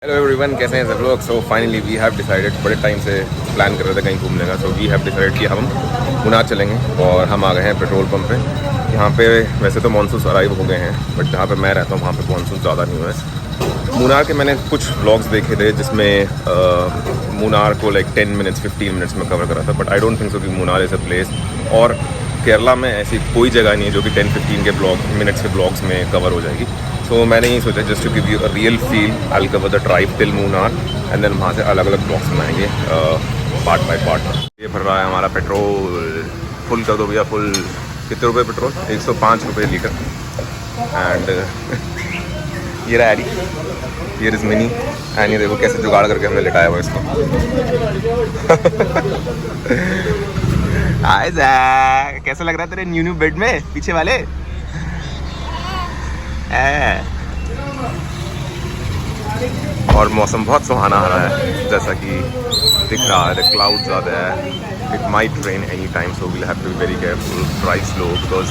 Hello everyone, कैसे हैं सब लोग। So finally we have decided, बड़े टाइम से प्लान कर रहे थे कहीं घूमने का। सो वी हैव डिसाइडेड कि हम मुनार चलेंगे और हम आ गए हैं पेट्रोल पंप पे। यहाँ पे वैसे तो मानसून अराइव हो गए हैं, बट जहाँ पे मैं रहता हूँ वहाँ पे मानसून ज़्यादा नहीं हुआ है। मुनार के मैंने कुछ व्लॉग्स देखे थे जिसमें मुनार को लाइक 10 मिनट्स 15 मिनट्स में कवर करा था, but I don't think so कि मुनार इज़ अ प्लेस। और केरला में ऐसी कोई जगह नहीं है जो कि 10-15 के मिनट्स के ब्लॉग्स में कवर हो जाएगी। तो मैंने यही सोचा just to give you a real feel, I will cover the drive till Munnar and then वहाँ से अलग अलग ब्लॉग्स बनाएंगे पार्ट बाय पार्ट। ये भर रहा है हमारा पेट्रोल। फुल कर दो भैया, फुल। कितने रुपए पेट्रोल? 105 रुपये लीटर। एंड ये रहा Eddie, here is Mini. And ये देखो कैसे जुगाड़ करके हमने लिटाया हुआ इसको। कैसा लग रहा है तेरे न्यू बेड में पीछे वाले? और मौसम बहुत सुहाना आ रहा है, जैसा कि दिख रहा है। क्लाउड ज़्यादा है, it might rain any time, so we'll have to be very careful, drive slow. Because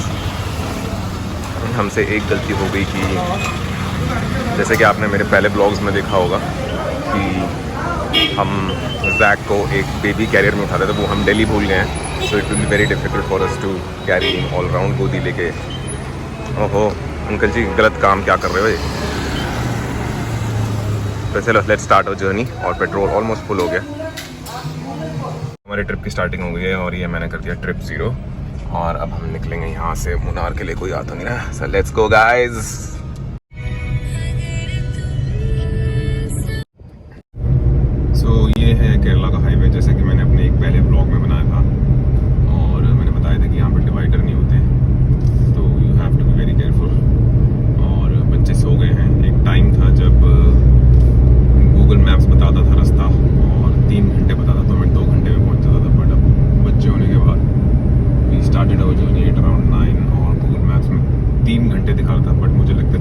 हमसे एक गलती हो गई कि जैसे कि आपने मेरे पहले ब्लॉग्स में देखा होगा कि हम जैक को एक बेबी कैरियर में उठाते थे, वो हम दिल्ली भूल गए हैं। So it will be very difficult for us to carry all round गोदी लेके। ओहो अंकल जी, गलत काम क्या कर रहे हो ये। तो चलो लेट्स स्टार्ट अवर जर्नी। और पेट्रोल ऑलमोस्ट फुल हो गया। हमारी ट्रिप की स्टार्टिंग हो गई है और ये मैंने कर दिया ट्रिप 0। और अब हम निकलेंगे यहाँ से मुनार के लिए। कोई आता नहीं ना। So let's go guys. सो ये है केरला का हाईवे, जैसे कि मैंने अपने एक पहले ब्लॉग में बनाया था और मैंने बताया था कि यहाँ पर डिवाइडर नहीं होते, तो you have to be very careful. और बच्चे सो गए हैं। एक टाइम था जब गूगल मैप्स बताता था रास्ता और 3 घंटे बताता, तो मैं 2 घंटे में पहुँच जाता था। बट अब बच्चे होने के बाद we started our journey at around 9 और गूगल मैप्स में 3 घंटे दिखा रहा था। बट मुझे लगता है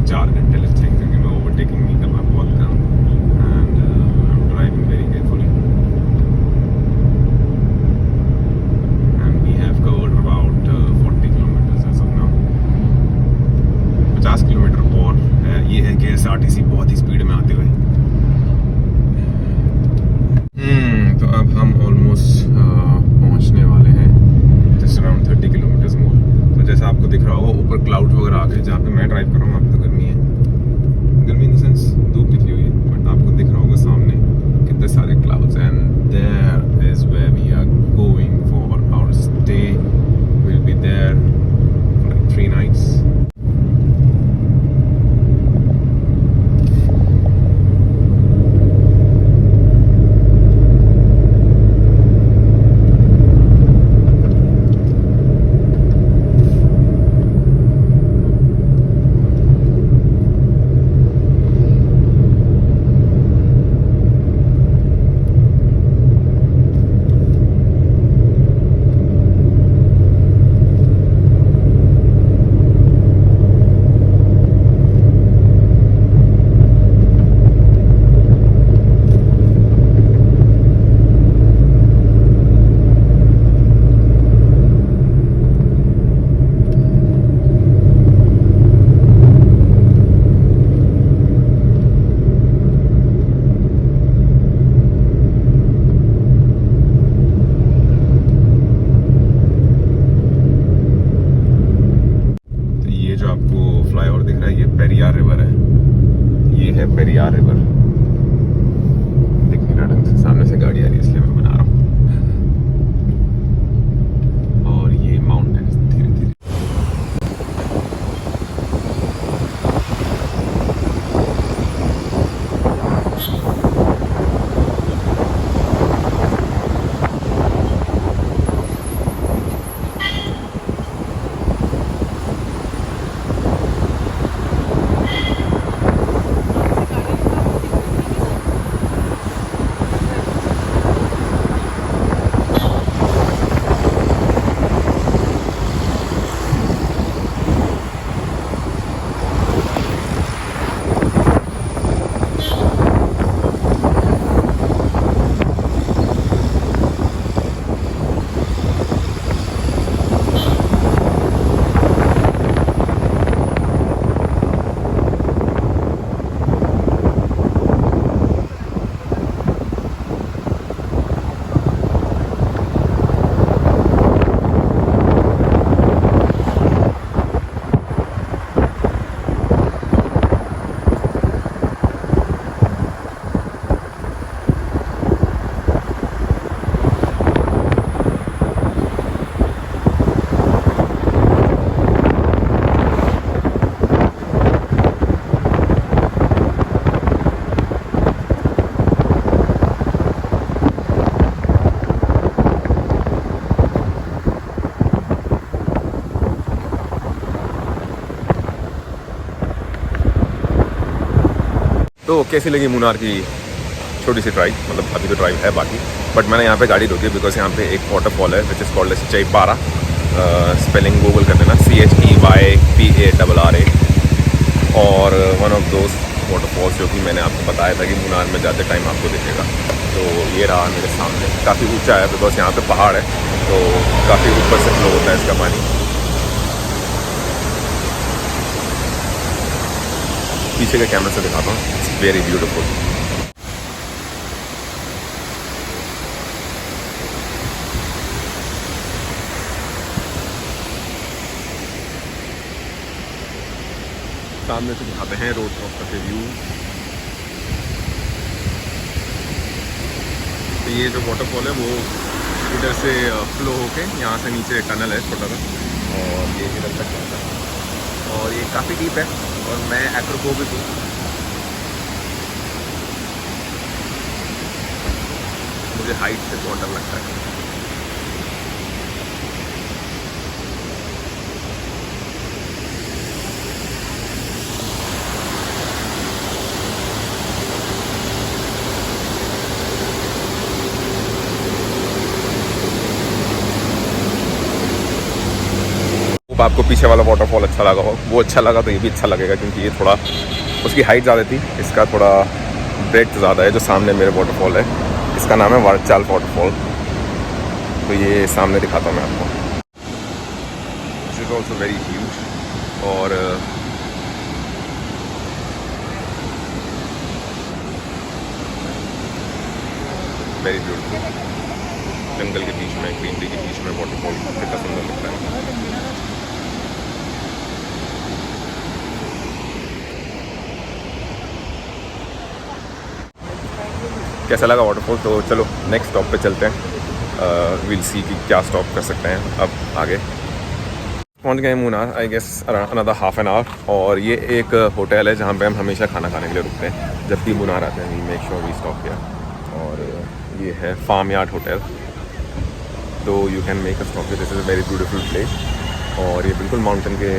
तो कैसी लगी मुनार की छोटी सी ड्राइव, मतलब अभी तो ड्राइव है बाकी, बट मैंने यहाँ पे गाड़ी रोकी बिकॉज यहाँ पे एक वाटरफॉल है which is called Cheeyappara, spelling Google कर देना CHEYPARRA, और वन ऑफ दोस्त वाटरफॉल्स जो कि मैंने आपको बताया था कि मुनार में जाते टाइम आपको दिखेगा। तो ये रहा मेरे सामने, काफ़ी ऊंचा है बिकॉज यहाँ पे पहाड़ है, तो काफ़ी ऊपर से फ्लो होता है इसका पानी। पीछे के कैमरे से दिखाता हूँ, इट्स वेरी ब्यूटीफुल। सामने से दिखाते हैं रोड टॉप का व्यू। तो ये जो वाटरफॉल है वो इधर से फ्लो होके यहाँ से नीचे टनल है छोटा सा, और ये इधर तक जाता है, और ये काफ़ी डीप है, और मैं एक्रोफोबिक हूँ, मुझे हाइट से बहुत डर लगता है। आपको पीछे वाला वाटरफॉल अच्छा लगा हो, वो अच्छा लगा तो ये भी अच्छा लगेगा, क्योंकि ये थोड़ा उसकी हाइट ज़्यादा थी, इसका थोड़ा ब्रेथ ज़्यादा है। जो सामने मेरे वाटरफॉल है इसका नाम है वारचाल वाटरफॉल, तो ये सामने दिखाता हूँ मैं आपको। This is also very huge, और वेरी ब्यूटीफुल। जंगल के बीच में, ग्रीनरी के बीच में वाटरफॉल कितना सुंदर लगता है। कैसा लगा वाटरफॉल? तो चलो नेक्स्ट स्टॉप पे चलते हैं, विल सी कि क्या स्टॉप कर सकते हैं अब आगे। पहुंच गए Munnar, I guess another half an hour, और ये एक होटल है जहाँ पे हम हमेशा खाना खाने के लिए रुकते हैं जब भी मुनार आते हैं। We make sure we stop किया, और ये है फार्म यार्ड होटल, तो you can make a stop. This is a very beautiful place, और ये बिल्कुल माउंटेन के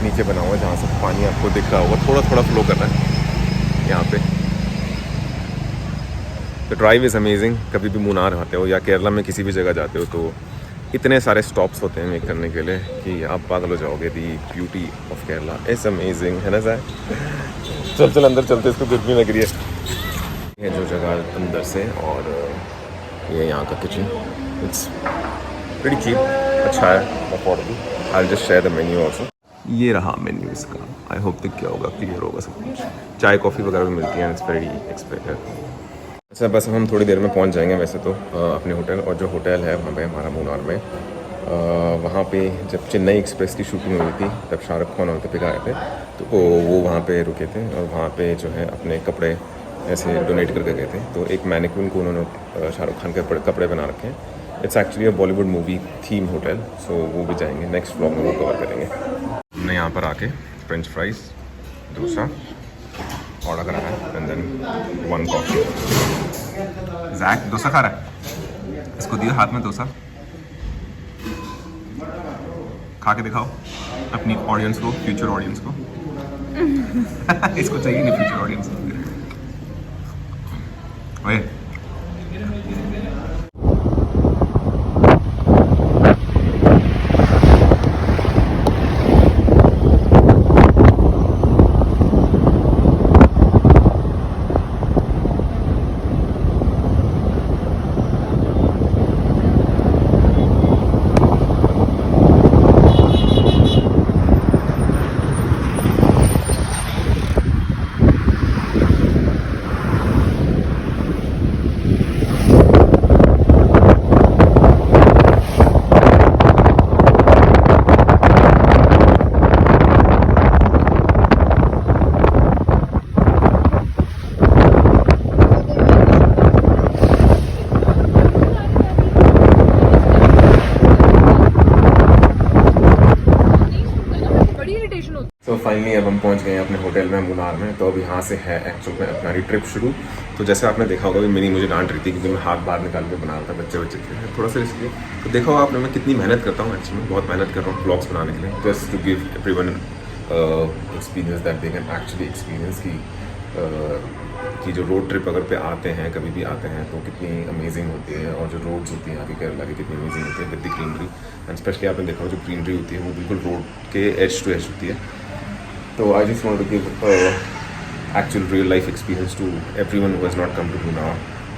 नीचे बना हुआ है, जहाँ से पानी आपको दिख रहा होगा, थोड़ा थोड़ा फ्लो कर रहा है यहाँ पे। The drive is amazing. कभी भी मुनार आते हो या केरला में किसी भी जगह जाते हो तो इतने सारे स्टॉप्स होते हैं मेक करने के लिए कि आप पागल हो जाओगे। The beauty of Kerala is amazing, है ना सर? चल चल अंदर चलते, इसको गर्मी लग रही है। ये जो जगह अंदर से, और ये यहाँ का किचन, इट्स प्रीटी चीप, अच्छा है, affordable. I just share the menu also. ये रहा मेन्यू इसका, आई होप दिख गया होगा, क्लियर होगा सब कुछ। चाय कॉफ़ी वगैरह भी मिलती है, इट्स वेरी एक्सपेक्टेड। अच्छा, बस हम थोड़ी देर में पहुंच जाएंगे वैसे तो अपने होटल, और जो होटल है वहाँ पे हमारा मुनार में, वहाँ पे जब चेन्नई एक्सप्रेस की शूटिंग हुई थी तब शाहरुख खान वहाँ पे आए थे, तो वो वहाँ पे रुके थे, और वहाँ पे जो है अपने कपड़े ऐसे डोनेट करके गए थे। तो एक मैनिक्विन को उन्होंने शाहरुख खान के कपड़े बना रखे हैं। It's actually a Bollywood movie theme hotel, so वो भी जाएंगे नेक्स्ट व्लॉग में, वो कवर करेंगे। हमने यहाँ पर आके फ्रेंच फ्राइज़, डोसा ऑर्डर करा है, and then 1 coffee. Jack dosa खा रहा है, इसको दिया हाथ में डोसा, खा के दिखाओ अपनी ऑडियंस को, फ्यूचर ऑडियंस को। इसको चाहिए नहीं फ्यूचर ऑडियंस को। ओए तो फाइनली अब हम पहुंच गए हैं अपने होटल में मुनार में। तो अब यहाँ से है एक्चुअल में हमारी ट्रिप शुरू। तो जैसे आपने देखा होगा कि मिनी मुझे डांट रही थी क्योंकि मैं हाथ बाहर निकाल के बना रहा था, बच्चे थे थोड़ा सा रिस्की। तो देखा होगा आपने मैं कितनी मेहनत करता हूँ, एक्चुअली बहुत मेहनत कर रहा हूँ ब्लॉग्स बनाने के लिए, just to give everyone experience that they can actually experience की कि जो रोड ट्रिप अगर पे आते हैं, कभी भी आते हैं, तो कितनी अमेजिंग होती है, और जो रोड्स होती हैं यहाँ की केरला की कितनी अमेजिंग होती है with the greenery. And specially आपने देखा हो जो ग्रीनरी होती है वो बिल्कुल रोड के एज टू एज होती है। तो I just want to give actual real life experience to everyone who has not come to Munnar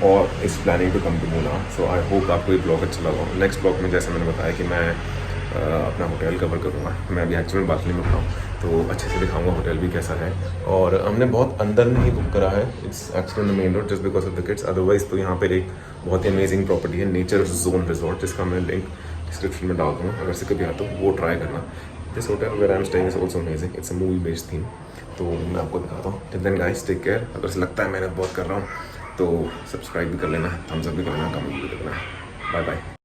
or is planning to come to Munnar. So I hope आपको ये blog अच्छा लगा। Next blog में जैसे मैंने बताया कि मैं अपना होटल कवर करूँगा। मैं अभी एक्चुअल बालकनी में खड़ा हूँ, तो अच्छे से दिखाऊंगा होटल भी कैसा है। और हमने बहुत अंदर नहीं बुक करा है, it's actually in the main road just because of the kids. Otherwise तो यहाँ पर एक बहुत ही अमेजिंग प्रॉपर्टी है, नेचर जोन रिजॉर्ट, जिसका मैं लिंक डिस्क्रिप्शन में डाल दूँगा। अगर से कभी आता हूँ वो ट्राई करना। This hotel where I am staying is also amazing, it's a movie based theme. तो मैं आपको दिखाता हूँ। Till then guys take care. अगर से लगता है मेहनत बहुत कर रहा हूँ तो सब्सक्राइब भी कर लेना, थम्स अप भी कर लेना, कमेंट भी कर लेना। Bye bye.